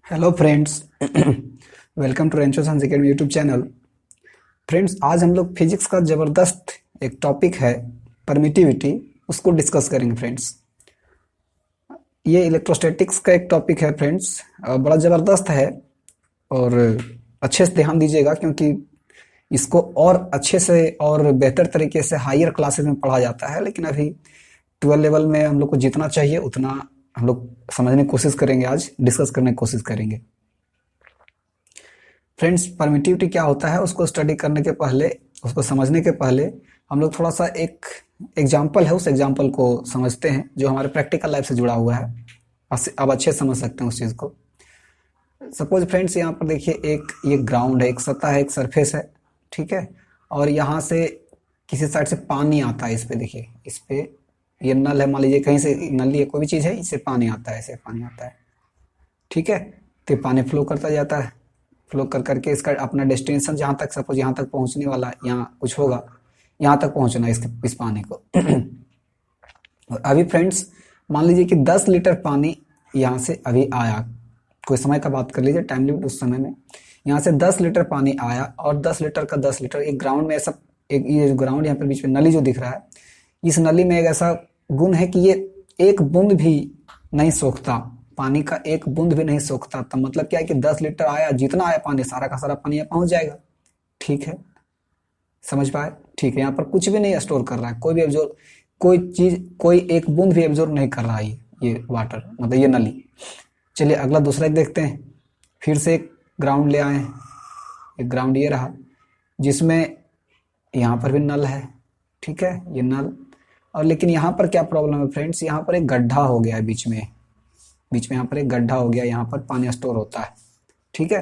Hello friends. Welcome to Rancho science academy YouTube channel. Friends, आज हम लोग फिजिक्स का ज़बरदस्त एक टॉपिक है परमिटिविटी, उसको डिस्कस करेंगे फ्रेंड्स। ये इलेक्ट्रोस्टैटिक्स का एक टॉपिक है फ्रेंड्स, बड़ा ज़बरदस्त है और अच्छे से ध्यान दीजिएगा क्योंकि इसको और अच्छे से और बेहतर तरीके से हायर क्लासेस में पढ़ा जाता है, लेकिन अभी 12 लेवल में हम लोग को जितना चाहिए उतना हम लोग समझने की कोशिश करेंगे, आज डिस्कस करने की कोशिश करेंगे। फ्रेंड्स, परमिटिविटी क्या होता है उसको स्टडी करने के पहले, उसको समझने के पहले हम लोग थोड़ा सा एक एग्जाम्पल है, उस एग्जाम्पल को समझते हैं जो हमारे प्रैक्टिकल लाइफ से जुड़ा हुआ है। अब अच्छे से समझ सकते हैं उस चीज़ को। सपोज फ्रेंड्स, यहाँ पर देखिए एक ये ग्राउंड है, एक सतह है, एक सरफेस है, ठीक है। और यहाँ से किसी साइड से पानी आता है, इस पे देखिए, इस पे ये नल है, मान लीजिए कहीं से नली है, कोई भी चीज़ है, इससे पानी आता है, ऐसे पानी आता है, ठीक है। तो पानी फ्लो करता जाता है, फ्लो कर करके इसका अपना डेस्टिनेशन जहाँ तक, सपोज यहाँ तक पहुँचने वाला है, यहाँ कुछ होगा, यहाँ तक पहुँचना है इस पानी को। और अभी फ्रेंड्स मान लीजिए कि 10 लीटर पानी यहाँ से अभी आया, कोई समय का बात कर लीजिए, टाइम लिमिट उस समय में यहाँ से 10 लीटर पानी आया और 10 लीटर का 10 लीटर एक ग्राउंड में ऐसा, एक ये ग्राउंड यहाँ पर बीच में नली जो दिख रहा है, इस नली में एक ऐसा गुण है कि ये एक बूंद भी नहीं सोखता, पानी का एक बूंद भी नहीं सोखता। तो मतलब क्या है कि 10 लीटर आया, जितना आया पानी सारा का सारा पानी यहाँ पहुंच जाएगा, ठीक है। समझ पाए? ठीक है। यहाँ पर कुछ भी नहीं स्टोर कर रहा है, कोई भी एब्जॉर्ब, कोई चीज, कोई एक बूंद भी एब्जॉर्ब नहीं कर रहा है ये वाटर, मतलब ये नली। चलिए अगला दूसरा एक देखते हैं। फिर से एक ग्राउंड ले आए, एक ग्राउंड ये रहा जिसमें यहाँ पर भी नल है, ठीक है, ये नल। और लेकिन यहाँ पर क्या प्रॉब्लम है फ्रेंड्स, यहाँ पर एक गड्ढा हो गया है बीच में यहाँ पर एक गड्ढा हो गया, यहाँ पर पानी स्टोर होता है, ठीक है।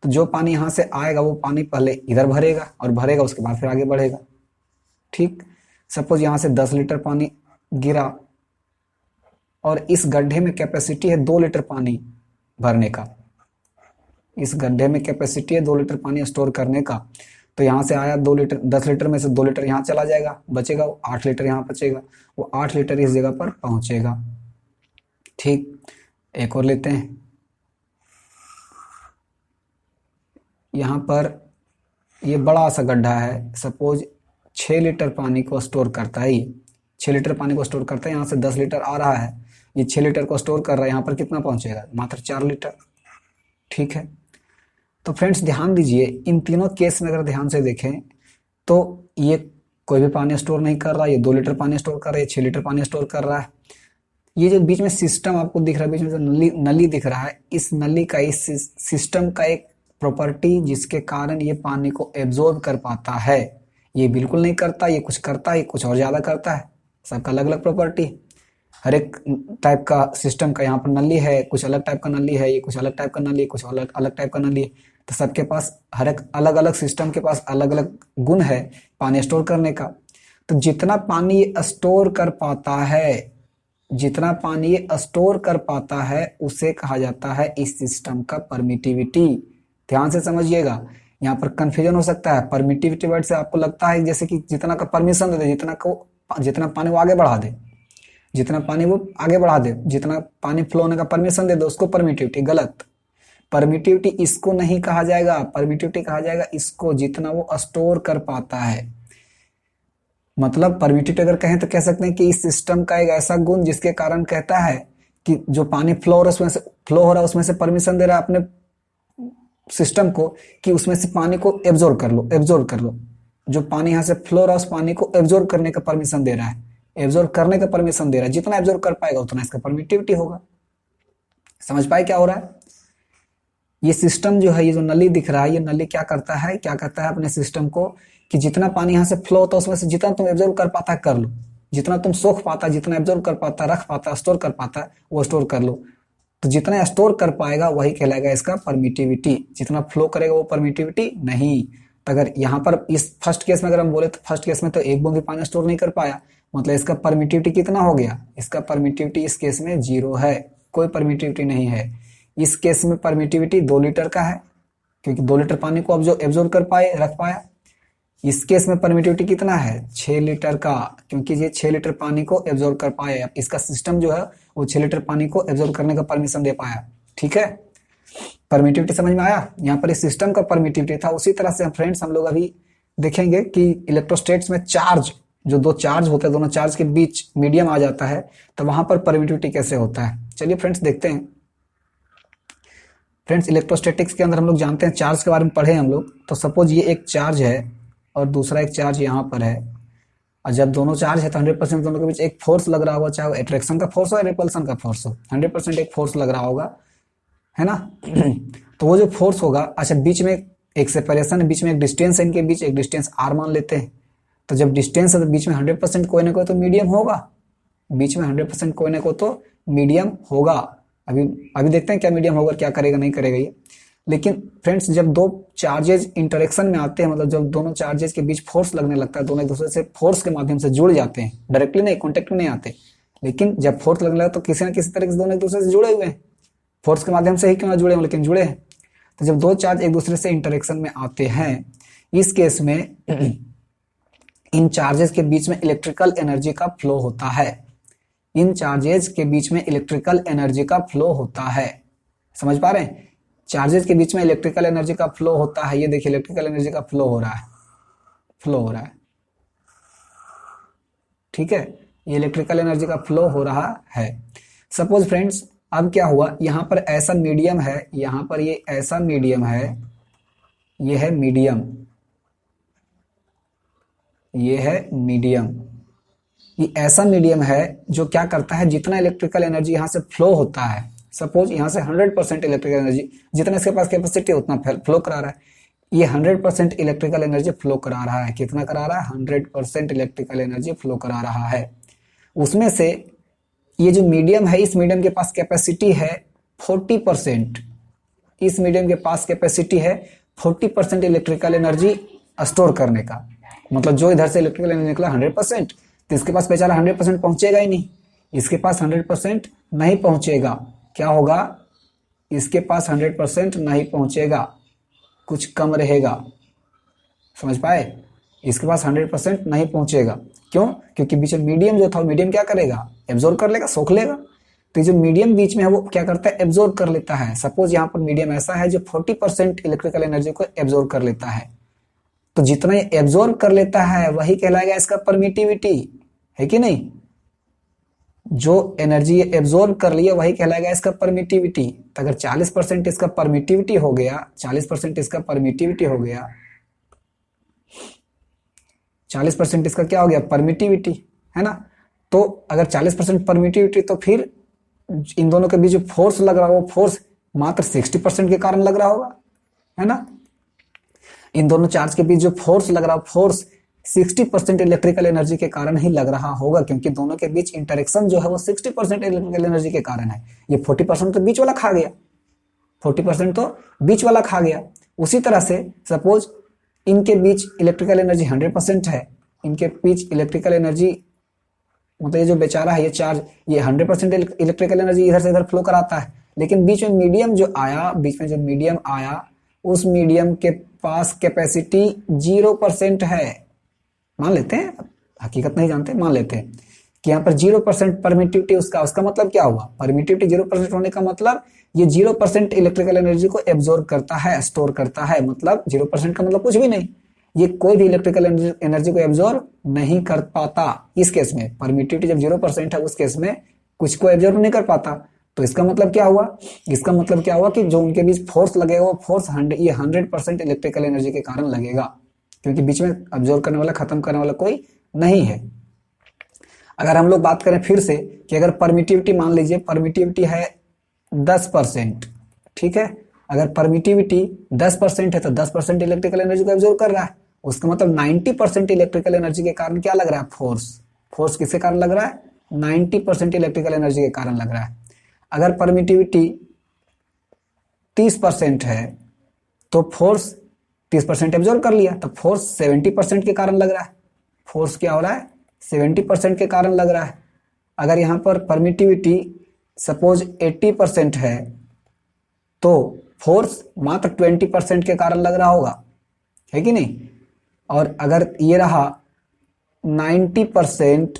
तो जो पानी यहाँ से आएगा वो पानी पहले इधर भरेगा और भरेगा, उसके बाद फिर आगे बढ़ेगा, ठीक। सपोज यहाँ से 10 लीटर पानी गिरा और इस गड्ढे में कैपेसिटी है 2 लीटर पानी भरने का, इस गड्ढे में कैपेसिटी है 2 लीटर पानी स्टोर करने का। तो यहाँ से आया 2 लीटर, 10 लीटर में से 2 लीटर यहाँ चला जाएगा, बचेगा वो 8 लीटर यहाँ बचेगा, वो 8 लीटर इस जगह पर पहुंचेगा, ठीक। एक और लेते हैं, यहाँ पर ये बड़ा सा गड्ढा है, सपोज 6 लीटर पानी को स्टोर करता है, 6 लीटर पानी को स्टोर करता है, यहाँ से 10 लीटर आ रहा है, ये 6 लीटर को स्टोर कर रहा है, यहाँ पर कितना पहुंचेगा, मात्र 4 लीटर, ठीक है। तो फ्रेंड्स ध्यान दीजिए, इन तीनों केस में अगर ध्यान से देखें तो ये कोई भी पानी स्टोर नहीं कर रहा, ये 2 लीटर पानी स्टोर कर रहा है, ये 6 लीटर पानी स्टोर कर रहा है। ये जो बीच में सिस्टम आपको दिख रहा है, बीच में जो नली दिख रहा है, इस नली का, इस सिस्टम का एक प्रॉपर्टी जिसके कारण ये पानी को एब्जॉर्ब कर पाता है, ये बिल्कुल नहीं करता, ये कुछ करता है, ये कुछ और ज्यादा करता है, सबका अलग अलग प्रॉपर्टी। हर एक टाइप का सिस्टम का, यहाँ पर नली है, कुछ अलग टाइप का नली है, ये कुछ अलग टाइप का नली है, कुछ अलग अलग टाइप का नली है। तो सबके पास, हर एक अलग अलग सिस्टम के पास अलग अलग गुण है पानी स्टोर करने का। तो जितना पानी ये स्टोर कर पाता है, जितना पानी ये स्टोर कर पाता है उसे कहा जाता है इस सिस्टम का परमिटिविटी। ध्यान से समझिएगा, यहाँ पर कंफ्यूजन हो सकता है। परमिटिविटी वर्ड से आपको लगता है जैसे कि जितना का परमिशन दे दे, जितना पानी वो आगे बढ़ा दे, जितना पानी वो आगे बढ़ा दे, जितना पानी फ्लो होने का परमिशन दे दो, उसको परमिटिविटी। गलत, परमिटिविटी इसको नहीं कहा जाएगा, परमिटिविटी कहा जाएगा इसको जितना वो स्टोर कर पाता है। मतलब परमिटिविटी अगर कहें तो कह सकते हैं कि इस सिस्टम का एक ऐसा गुण जिसके कारण कहता है कि जो पानी फ्लो हो रहा है उसमें से, फ्लो हो रहा है उसमें से परमिशन दे रहा है अपने सिस्टम को कि उसमें से पानी को एब्जॉर्ब कर लो, एब्जॉर्ब कर लो। जो पानी यहाँ से फ्लो हो रहा है उस पानी को एब्जॉर्ब करने का परमिशन दे रहा है, एब्जॉर्ब करने का परमिशन दे रहा है, जितना एब्जॉर्ब कर पाएगा उतना इसका परमिटिविटी होगा। समझ पाए क्या हो रहा है? ये सिस्टम जो है, ये जो नली दिख रहा है, ये नली क्या करता है, क्या करता है अपने सिस्टम को कि जितना पानी यहाँ से फ्लो होता है उसमें से जितना तुम एब्जॉर्ब कर पाता है कर लो, जितना तुम सोख पाता, जितना एब्जॉर्ब कर पाता, रख पाता, स्टोर कर पाता वो स्टोर कर लो। तो जितना स्टोर कर पाएगा वही कहलाएगा इसका परमिटिविटी, जितना फ्लो करेगा वो परमिटिविटी नहीं। तो अगर यहाँ पर इस फर्स्ट केस में अगर हम बोले तो फर्स्ट केस में तो एक बूंद भी पानी स्टोर नहीं कर पाया, मतलब इसका परमिटिविटी कितना हो गया, इसका परमिटिविटी इस केस में 0 है, कोई परमिटिविटी नहीं है। इस केस में परमिटिविटी 2 लीटर का है क्योंकि 2 लीटर पानी को एब्जॉर्ब कर पाए, रख पाया। इस केस में परमिटिविटी कितना है, 6 लीटर का, क्योंकि ये 6 लीटर पानी को एब्जॉर्ब कर पाए। इसका सिस्टम जो है वो 6 लीटर पानी को एब्जॉर्ब करने का परमिशन दे पाया, ठीक है। परमिटिविटी समझ में आया? यहाँ पर इस सिस्टम का परमिटिविटी था। उसी तरह से फ्रेंड्स हम लोग अभी देखेंगे कि इलेक्ट्रोस्टेट्स में चार्ज, जो दो चार्ज होते हैं, दोनों चार्ज के बीच मीडियम आ जाता है, तो वहां पर परमिटिविटी कैसे होता है। चलिए फ्रेंड्स देखते हैं। फ्रेंड्स इलेक्ट्रोस्टैटिक्स के अंदर हम लोग जानते हैं, चार्ज के बारे में पढ़े हम लोग। तो सपोज ये एक चार्ज है और दूसरा एक चार्ज यहाँ पर है, और जब दोनों चार्ज है तो 100% दोनों के बीच एक फोर्स लग रहा होगा, चाहे वो अट्रैक्शन का फोर्स हो या रिपल्सन का फोर्स हो, 100% एक फोर्स लग रहा होगा, है ना। तो वो जो फोर्स होगा, अच्छा बीच में एक सेपरेशन है, बीच में एक डिस्टेंस है, इनके बीच एक डिस्टेंस आर मान लेते हैं। तो जब डिस्टेंस है तो बीच में 100% कोई ना कोई तो मीडियम होगा, बीच में 100% कोई ना कोई तो मीडियम होगा। अभी देखते हैं क्या मीडियम होगा, क्या करेगा नहीं करेगा ये। लेकिन फ्रेंड्स जब दो चार्जेज इंटरेक्शन में आते हैं, मतलब जब दोनों चार्जेज के बीच फोर्स लगने लगता है, दोनों एक दूसरे से फोर्स के माध्यम से जुड़ जाते हैं, डायरेक्टली नहीं, कॉन्टेक्ट में नहीं आते, लेकिन जब फोर्स लगने लगा तो किसी ना किसी तरह से दोनों एक दूसरे से जुड़े हुए हैं, फोर्स के माध्यम से ही क्यों ना जुड़े हो, लेकिन जुड़े हैं। तो जब दो चार्ज एक दूसरे से इंटरेक्शन में आते हैं, इस केस में इन चार्जेस के बीच में इलेक्ट्रिकल एनर्जी का फ्लो होता है, इन चार्जेस के बीच में इलेक्ट्रिकल एनर्जी का फ्लो होता है। समझ पा रहे हैं? चार्जेस के बीच में इलेक्ट्रिकल एनर्जी का फ्लो होता है। ये देखिए इलेक्ट्रिकल एनर्जी का फ्लो हो रहा है, फ्लो हो रहा है, ठीक है, ये इलेक्ट्रिकल एनर्जी का फ्लो हो रहा है। सपोज फ्रेंड्स अब क्या हुआ, यहां पर ऐसा मीडियम है, यहां पर ये ऐसा मीडियम है, ये है मीडियम, ये है मीडियम, ये ऐसा मीडियम है जो क्या करता है, जितना इलेक्ट्रिकल एनर्जी यहां से फ्लो होता है, सपोज यहां से 100% इलेक्ट्रिकल एनर्जी, जितना इसके पास कैपेसिटी है उतना फ्लो करा रहा है, ये 100% इलेक्ट्रिकल एनर्जी फ्लो करा रहा है। कितना करा रहा है? 100% इलेक्ट्रिकल एनर्जी फ्लो करा रहा है। उसमें से ये जो मीडियम है, इस मीडियम के पास कैपेसिटी है 40%, इस मीडियम के पास कैपेसिटी है 40% इलेक्ट्रिकल एनर्जी स्टोर करने का। मतलब जो इधर से इलेक्ट्रिकल एनर्जी निकला 100%, तो इसके पास बेचारा 100% पहुंचेगा ही नहीं, इसके पास 100% नहीं पहुंचेगा। क्या होगा? इसके पास 100% नहीं पहुंचेगा, कुछ कम रहेगा। समझ पाए? इसके पास 100% नहीं पहुंचेगा। क्यों? क्योंकि बीच में मीडियम जो था, मीडियम क्या करेगा? एब्जॉर्ब कर लेगा, सोख लेगा। तो जो मीडियम बीच में है वो क्या करता है? एब्जॉर्ब कर लेता है। सपोज यहाँ पर मीडियम ऐसा है जो 40% इलेक्ट्रिकल एनर्जी को एब्जॉर्ब कर लेता है, तो जितना ये एब्जॉर्ब कर लेता है वही कहलाएगा इसका परमिटिविटी, है कि नहीं? जो एनर्जी एब्जॉर्ब कर लिया वही कहलाएगा इसका परमिटिविटी। तो अगर 40% इसका परमिटिविटी हो गया, 40% इसका परमिटिविटी हो गया, 40% इसका क्या हो गया? परमिटिविटी, है ना। तो अगर 40% परमिटिविटी, तो फिर इन दोनों के बीच जो फोर्स लग रहा हो, वो फोर्स मात्र 60% के कारण लग रहा होगा, है ना। इन दोनों चार्ज के बीच जो फोर्स लग रहा हो, फोर्स 60% इलेक्ट्रिकल एनर्जी के कारण ही लग रहा होगा, क्योंकि दोनों के बीच इंटरेक्शन जो है वो 60% इलेक्ट्रिकल एनर्जी के कारण है। ये 40% तो बीच वाला खा गया, 40% तो बीच वाला खा गया। उसी तरह से सपोज इनके बीच इलेक्ट्रिकल एनर्जी 100% है, इनके बीच इलेक्ट्रिकल एनर्जी, मतलब ये जो बेचारा है, ये चार्ज, ये 100% इलेक्ट्रिकल एनर्जी इधर से इधर फ्लो कराता है, लेकिन बीच में मीडियम जो आया, बीच में जो मीडियम आया, उस मीडियम के पास कैपेसिटी 0% है। मान लेते हैं, हकीकत नहीं जानते, मान लेते हैं कि यहाँ पर 0% परमिटिविटी उसका मतलब क्या हुआ? परमिटिविटी 0% होने का मतलब ये 0% इलेक्ट्रिकल एनर्जी को एब्जॉर्ब करता है, स्टोर करता है। मतलब 0% का मतलब कुछ भी नहीं, ये कोई भी इलेक्ट्रिकल एनर्जी को एब्जॉर्ब नहीं कर पाता। इस केस में परमिटिविटी जब 0% है, उस केस में कुछ को एब्जॉर्ब नहीं कर पाता। तो इसका मतलब क्या हुआ? इसका मतलब क्या हुआ कि जो उनके बीच फोर्स लगेगा वो फोर्स 100% इलेक्ट्रिकल एनर्जी के कारण लगेगा, क्योंकि बीच में अब्जॉर्ब करने वाला, खत्म करने वाला कोई नहीं है। अगर हम लोग बात करें फिर से कि अगर परमिटिविटी, मान लीजिए परमिटिविटी है 10%, ठीक है, अगर परमिटिविटी 10% है तो 10% इलेक्ट्रिकल एनर्जी को एब्जॉर्ब कर रहा है, उसका मतलब 90% इलेक्ट्रिकल एनर्जी के कारण क्या लग रहा है? फोर्स। फोर्स किसके कारण लग रहा है? 90% इलेक्ट्रिकल एनर्जी के कारण लग रहा है। अगर परमिटिविटी 30% है तो फोर्स 30% एब्जॉर्ब कर लिया, तो फोर्स 70% के कारण लग रहा है। फोर्स क्या हो रहा है? 70% के कारण लग रहा है। अगर यहां पर परमिटिविटी सपोज 80% है तो फोर्स मात्र 20% के कारण लग रहा होगा, है कि नहीं? और अगर ये रहा 90%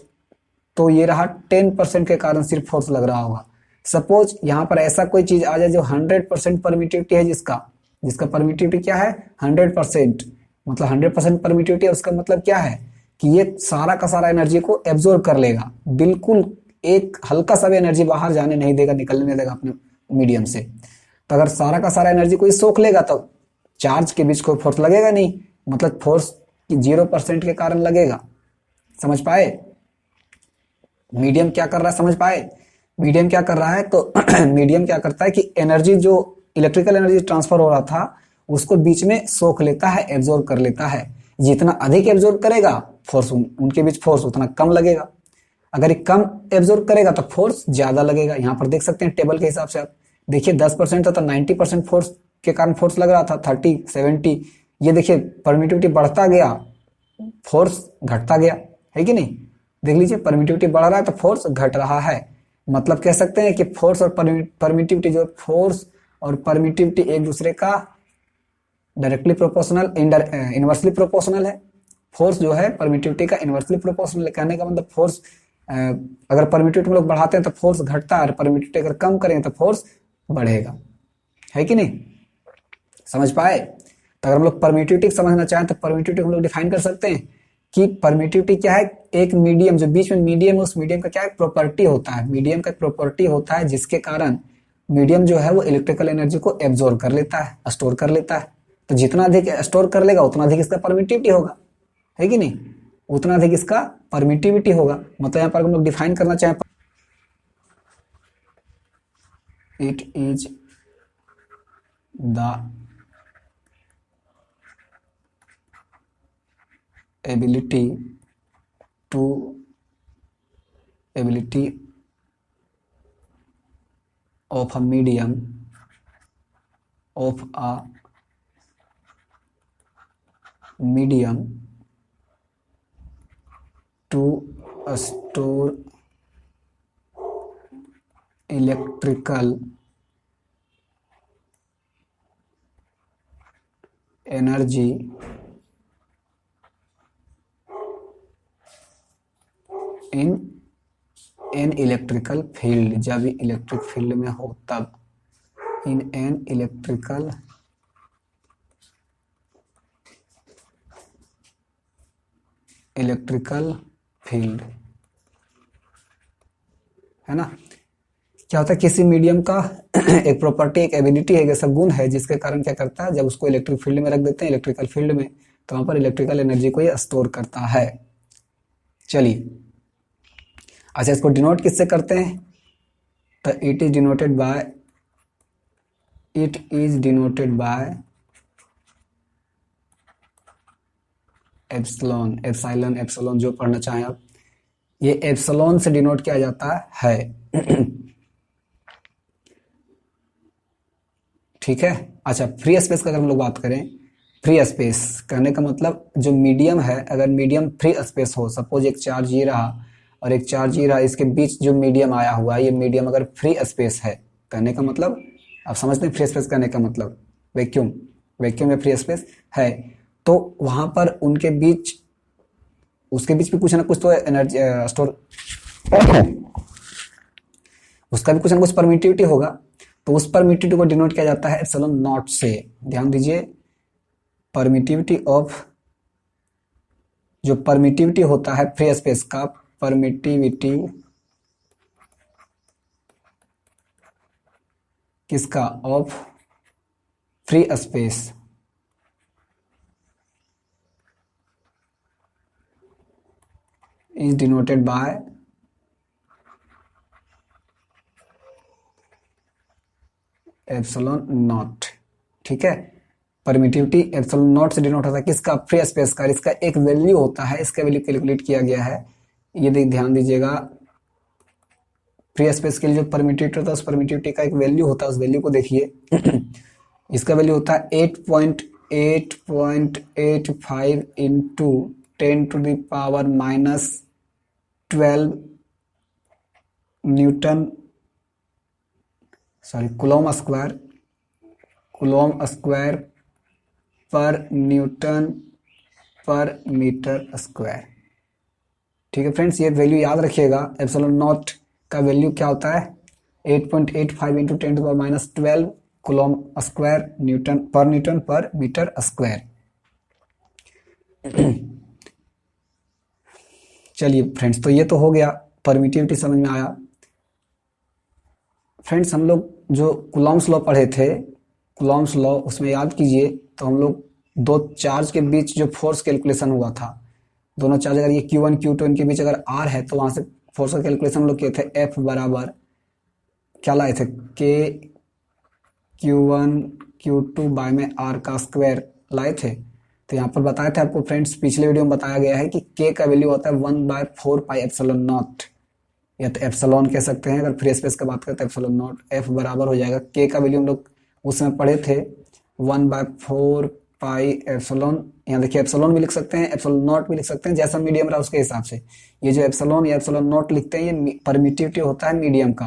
तो ये रहा 10% के कारण सिर्फ फोर्स लग रहा होगा। सपोज यहाँ पर ऐसा कोई चीज आ जाए जो 100% परमिटिविटी है, जिसका परमिटिविटी क्या है 100%, मतलब 100% परमिटिविटी है, उसका मतलब क्या है कि ये सारा का सारा एनर्जी को एब्जॉर्ब कर लेगा, बिल्कुल एक हल्का सा भी एनर्जी बाहर जाने नहीं देगा, निकलने नहीं देगा अपने मीडियम से। तो अगर सारा का सारा एनर्जी को ये सोख लेगा तो चार्ज के बीच कोई फोर्स लगेगा नहीं, मतलब फोर्स 0% के कारण लगेगा। समझ पाए मीडियम क्या कर रहा है? समझ पाए मीडियम क्या कर रहा है? तो मीडियम क्या करता है कि एनर्जी, जो इलेक्ट्रिकल एनर्जी ट्रांसफर हो रहा था उसको बीच में सोख लेता है, एब्जॉर्ब कर लेता है। जितना अधिक एब्जॉर्ब करेगा फोर्स, उनके बीच फोर्स उतना कम लगेगा। अगर ये कम एब्जॉर्ब करेगा तो फोर्स ज्यादा लगेगा। यहाँ पर देख सकते हैं टेबल के हिसाब से, आप देखिए 10% था तो 90% फोर्स के कारण फोर्स लग रहा था, 30, 70। ये देखिए परमिटिविटी बढ़ता गया, फोर्स घटता गया, है कि नहीं? देख लीजिए परमिटिविटी बढ़ रहा है तो फोर्स घट रहा है। मतलब कह सकते हैं कि फोर्स और परमिटिविटी, जो फोर्स और परमिटिविटी एक दूसरे का डायरेक्टली प्रोपोर्शनल, इनवर्सली प्रोपोर्शनल है। फोर्स जो है परमिटिविटी का इनवर्सली प्रोपोर्शनल है। कहने का मतलब फोर्स अगर परमिटिविटी में लोग बढ़ाते हैं तो फोर्स घटता है, और परमिटिविटी अगर कम करेंगे तो फोर्स बढ़ेगा, है कि नहीं? समझ पाए? तो अगर हम लोग परमिटिविटी समझना चाहें तो परमिटिविटी हम लोग डिफाइन कर सकते हैं कि परमिटिविटी क्या है? एक मीडियम, जो बीच में मीडियम है, उस मीडियम का क्या है? प्रॉपर्टी होता है। मीडियम का प्रॉपर्टी होता है जिसके कारण मीडियम जो है वो इलेक्ट्रिकल एनर्जी को एब्जॉर्ब कर लेता है, स्टोर कर लेता है। तो जितना अधिक स्टोर कर लेगा उतना अधिक इसका परमिटिविटी होगा, है कि नहीं? उतना अधिक इसका परमिटिविटी होगा। मतलब यहाँ पर हम लोग डिफाइन करना चाहें, it is the ability of a medium to store electrical energy in an electrical field, जब इलेक्ट्रिक फील्ड में हो तब, इन एन इलेक्ट्रिकल फील्ड, है ना? क्या होता है किसी मीडियम का एक प्रॉपर्टी, एक एबिलिटी है, जैसा गुण है, जिसके कारण क्या करता है, जब उसको इलेक्ट्रिक फील्ड में रख देते हैं, इलेक्ट्रिकल फील्ड में, तो वहां पर इलेक्ट्रिकल एनर्जी को ये स्टोर करता है। चलिए, अच्छा इसको डिनोट किससे करते हैं? तो it is denoted by epsilon, epsilon जो पढ़ना चाहें आप, ये एप्सिलॉन से डिनोट किया जाता है। ठीक है। अच्छा, फ्री स्पेस का अगर हम लोग बात करें, फ्री स्पेस कहने का मतलब जो मीडियम है, अगर मीडियम फ्री स्पेस हो, सपोज एक चार्ज ये रहा और एक चार्ज ये रहा, इसके बीच जो मीडियम आया हुआ है, ये मीडियम अगर फ्री स्पेस है, कहने का मतलब आप समझते हैं फ्री स्पेस कहने का मतलब वैक्यूम में फ्री स्पेस है, तो वहां पर उनके बीच, उसके बीच भी कुछ ना कुछ तो एनर्जी स्टोर, उसका भी कुछ ना कुछ परमिटिविटी होगा, तो उस परमिटिविटी को डिनोट किया जाता है एप्सिलॉन नॉट से। ध्यान दीजिए, परमिटिविटी ऑफ, जो परमिटिविटी होता है फ्री स्पेस का, परमिटिविटी किसका? Of free space, is denoted by epsilon not. ठीक है, परमिटिविटी एप्सिलॉन नॉट से डिनोट होता है किसका? फ्री स्पेस का। इसका एक वैल्यू होता है, इसका वैल्यू कैलकुलेट किया गया है, ये ध्यान दीजिएगा। फ्री स्पेस के लिए जो परमिटिविटी होता है, उस परमिटिविटी का एक वैल्यू होता है, उस वैल्यू को देखिए। इसका वैल्यू होता है 8.85 into 10⁻⁻12 Newton, sorry Coulomb square पर न्यूटन पर मीटर स्क्वायर। ठीक है फ्रेंड्स, ये वैल्यू याद रखिएगा। एप्सिलॉन नॉट का वैल्यू क्या होता है? 8.85 इंटू 10⁻⁻12 कूलम स्क्वायर न्यूटन पर मीटर स्क्वायर। चलिए फ्रेंड्स, तो ये तो हो गया, परमिटिविटी समझ में आया। फ्रेंड्स, हम लोग जो कूलम्स लॉ पढ़े थे, कूलम्स लॉ, उसमें याद कीजिए तो हम लोग दो चार्ज के बीच जो फोर्स कैलकुलेशन हुआ था, दोनों चार्ज अगर ये Q1 Q2 इनके बीच अगर R है तो वहां से फोर्स का कैलकुलेशन हम लोग किए थे। F बराबर क्या लाए थे, K Q1 Q2 बाय में R का स्क्वायर लाए थे। तो यहाँ पर बताया था आपको फ्रेंड्स, पिछले वीडियो में बताया गया है कि K का वैल्यू होता है 1/4πε0, या तो एप्सिलॉन कह सकते हैं। अगर फ्री स्पेस का बात करते हैं एप्सिलॉन नॉट। F बराबर हो जाएगा, K का वैल्यू हम लोग उसमें पढ़े थे 1/4πε। यहाँ देखिए एप्सिलॉन भी लिख सकते हैं, एप्सिलॉन नॉट भी लिख सकते हैं, जैसा मीडियम रहा उसके हिसाब से। ये जो एप्सिलॉन या एप्सिलॉन नॉट लिखते हैं, ये परमिटिविटी होता है मीडियम का,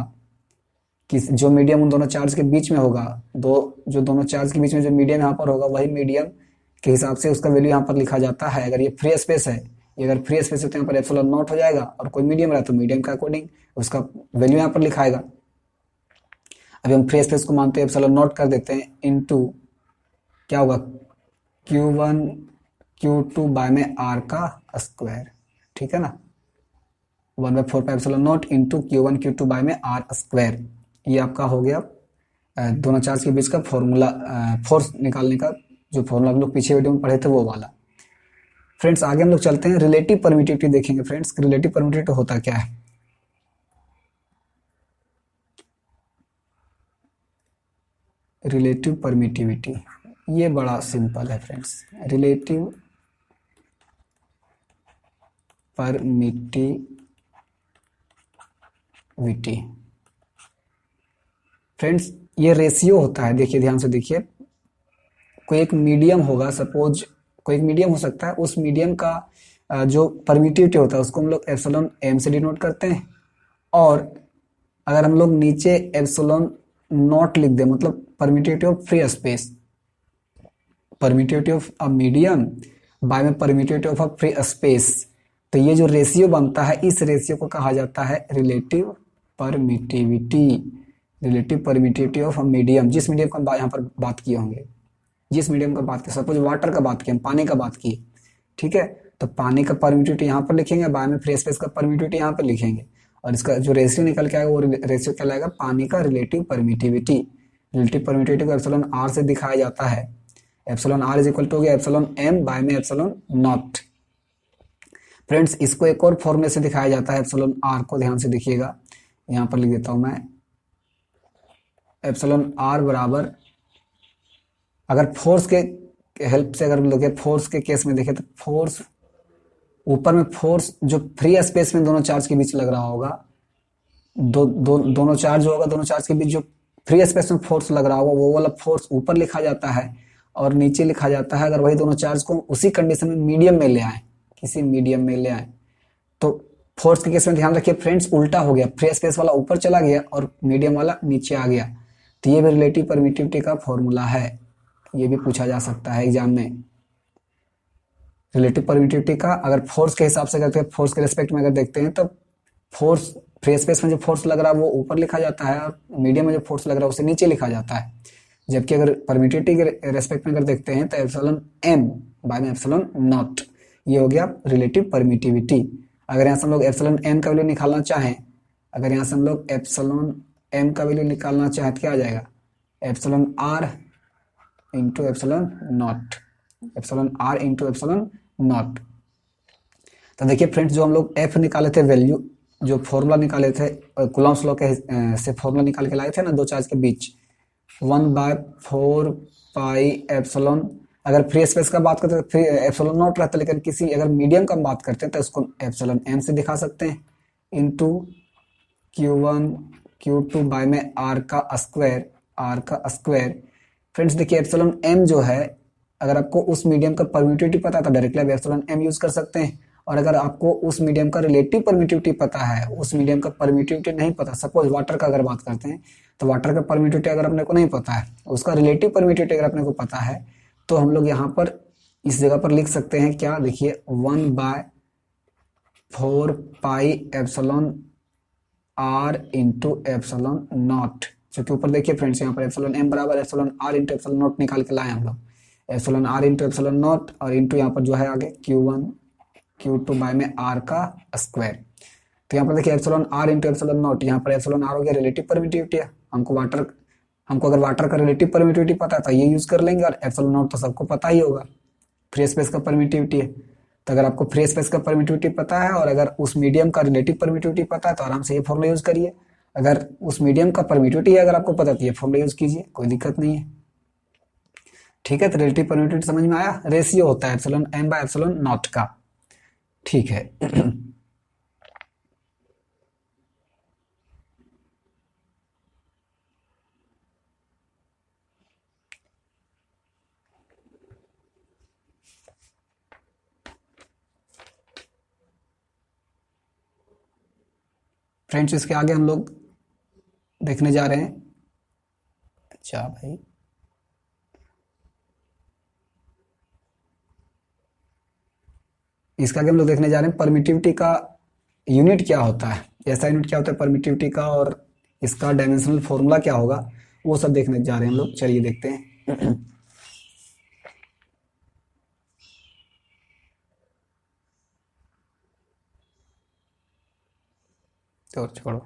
कि जो मीडियम उन दोनों चार्ज के बीच में होगा, जो दोनों चार्ज के बीच में जो मीडियम यहाँ पर होगा, वही मीडियम के हिसाब से उसका वैल्यू यहाँ पर लिखा जाता है। अगर ये फ्री स्पेस है, ये अगर फ्री स्पेस है तो यहाँ पर एप्सिलॉन नॉट हो जाएगा, और कोई मीडियम रहा तो मीडियम का अकॉर्डिंग उसका वैल्यू यहाँ पर लिखाएगा। अभी हम फ्री स्पेस को मानते हैं एप्सिलॉन नॉट कर देते हैं, इनटू क्या होगा, Q1 Q2 बाय में R का स्क्वायर, ठीक है ना, 1/4πε0 इंटू Q1 Q2 बाय में R स्क्वायर। ये आपका हो गया दोनों चार्ज के बीच का फॉर्मूला, फोर्स निकालने का जो फॉर्मूला हम लोग पीछे वीडियो में पढ़े थे वो वाला। फ्रेंड्स, आगे हम लोग चलते हैं, रिलेटिव परमिटिविटी देखेंगे। फ्रेंड्स, रिलेटिव परमिटिविटी होता क्या है। रिलेटिव परमिटिविटी ये बड़ा सिंपल है फ्रेंड्स। रिलेटिव परमिटिविटी फ्रेंड्स, ये रेशियो होता है। देखिए ध्यान से देखिए, कोई एक मीडियम होगा, सपोज कोई एक मीडियम हो सकता है, उस मीडियम का जो परमिटिविटी होता है उसको हम लोग एप्सिलॉन एम से डिनोट करते हैं। और अगर हम लोग नीचे एप्सिलॉन नॉट लिख दे, मतलब permittivity of free space, permittivity of a medium by में permittivity of a free space, तो ये जो रेशियो बनता है, इस रेशियो को कहा जाता है relative permittivity. Relative permittivity of a medium, जिस मीडियम का यहाँ पर बात किए होंगे, जिस मीडियम का बात किया, सपोज वाटर का बात किया, हम पानी का बात किए, ठीक है, तो पानी का परमिटिविटी यहाँ पर लिखेंगे, बाय में फ्री स्पेस का परमिटिविटी यहाँ पर लिखेंगे, और इसका जो रेशियो निकल के आएगा वो रेशियो कहलाएगा पानी का रिलेटिव परमिटिविटी। रिलेटिव परमिटिविटी को एप्सिलॉन आर से दिखाया जाता है। Epsilon r is equal to हो गया एप्सिलॉन एम बाय में एप्सिलॉन नॉट। फ्रेंड्स, इसको एक और फॉर्मूले से दिखाया जाता है एप्सिलॉन आर को, ध्यान से देखिएगा, यहाँ पर लिख देता हूं मैं। एप्सिलॉन आर बराबर, अगर फोर्स के हेल्प से अगर देखें, फोर्स के केस में देखें तो फोर्स ऊपर में, फोर्स जो फ्री स्पेस में दोनों चार्ज के बीच लग रहा होगा, दोनों चार्ज होगा, दोनों चार्ज के बीच जो फ्री स्पेस में फोर्स लग रहा होगा वो वाला फोर्स ऊपर लिखा जाता है और नीचे लिखा जाता है। अगर वही दोनों चार्ज को उसी कंडीशन में मीडियम में ले आए, किसी मीडियम में ले आए, तो फोर्स के केस में ध्यान रखिए फ्रेंड्स, उल्टा हो गया, फ्री स्पेस वाला ऊपर चला गया और मीडियम वाला नीचे आ गया। तो ये भी रिलेटिव परमिटिविटी का फॉर्मूला है, ये भी पूछा जा सकता है एग्जाम में। रिलेटिव परमिटिविटी का अगर फोर्स के हिसाब से करते हैं, फोर्स के रेस्पेक्ट में अगर देखते हैं, तो फोर्स फ्री स्पेस में जो फोर्स लग रहा है वो ऊपर लिखा जाता है और मीडियम में जो फोर्स लग रहा है उसे नीचे लिखा जाता है। जबकि अगर परमिटिविटी के रेस्पेक्ट में अगर देखते हैं तो एप्सिलॉन एम बाय में एप्सिलॉन नॉट, ये हो गया रिलेटिव परमिटिविटी। अगर यहाँ से हम लोग एप्सिलॉन एम का वैल्यू निकालना चाहें, अगर यहाँ से हम लोग एप्सिलॉन एम का वैल्यू निकालना चाहें तो क्या आ जाएगा, epsilon r into epsilon naught, epsilon r into epsilon naught. तो देखिए फ्रेंड्स, जो हम लोग एफ निकाले थे वैल्यू, जो फॉर्मूला निकाले थे कूलम्ब्स लॉ के से फॉर्मूला निकाल के लाए थे ना दो चार्ज के बीच, 1/4πε, अगर फ्री स्पेस का बात करते हैं फ्री एप्सिलॉन नॉट रहता है, लेकिन किसी अगर मीडियम का बात करते हैं तो उसको एप्सिलॉन एम से दिखा सकते हैं, इंटू Q1 Q2 बाय में आर का स्क्वायर। फ्रेंड्स देखिए एप्सिलॉन एम जो है, अगर आपको उस मीडियम का परमिटिविटी पता है तो डायरेक्टली आप एप्सिलॉन एम यूज कर सकते हैं, और अगर आपको उस मीडियम का रिलेटिव परमिटिविटी पता है, उस मीडियम का परमिटिविटी नहीं पता, सपोज वाटर का अगर बात करते हैं तो वाटर का परमिटिविटी अगर अपने को नहीं पता है, उसका रिलेटिव परमिटिविटी अगर अपने को पता है, तो हम लोग यहाँ पर इस जगह पर लिख सकते हैं क्या, देखिए 1/4πε आर इंटू एप्सिलॉन नॉट, क्योंकि ऊपर देखिए फ्रेंड्स यहाँ पर एप्सिलॉन एम बराबर epsilon r into epsilon naught निकाल के लाए हम लोग, epsilon r into epsilon naught और इंटू यहाँ पर जो है आगे Q1 Q2 बाय में आर का स्क्वायर। तो यहाँ पर देखिए epsilon r into epsilon naught, यहाँ पर एप्सिलॉन आर हो गया रिलेटिव परमिटिविटी है, हमको अगर वाटर का रिलेटिव परमिटिविटी पता है तो ये यूज कर लेंगे, और एप्सिलॉन नॉट तो सबको पता ही होगा, फ्री स्पेस का परमिटिविटी है। तो अगर आपको फ्री स्पेस का परमिटिविटी पता है और अगर उस मीडियम का रिलेटिव परमिटिविटी पता है तो आराम से ये फॉर्मूला यूज करिए। अगर उस मीडियम का परमिटिविटी अगर आपको पता है तो ये फॉर्मूला यूज कीजिए, कोई दिक्कत नहीं है। ठीक है, तो रिलेटिव परमिटिविटी समझ में आया, रेशियो होता है epsilon m by epsilon naught का। ठीक है फ्रेंड्स, इसके आगे हम लोग देखने जा रहे हैं, अच्छा भाई इसका आगे हम लोग देखने जा रहे हैं परमिटिविटी का यूनिट क्या होता है, ऐसा यूनिट क्या होता है परमिटिविटी का, और इसका डायमेंशनल फॉर्मूला क्या होगा, वो सब देखने जा रहे हैं हम लोग। चलिए देखते हैं तो छोड़ो।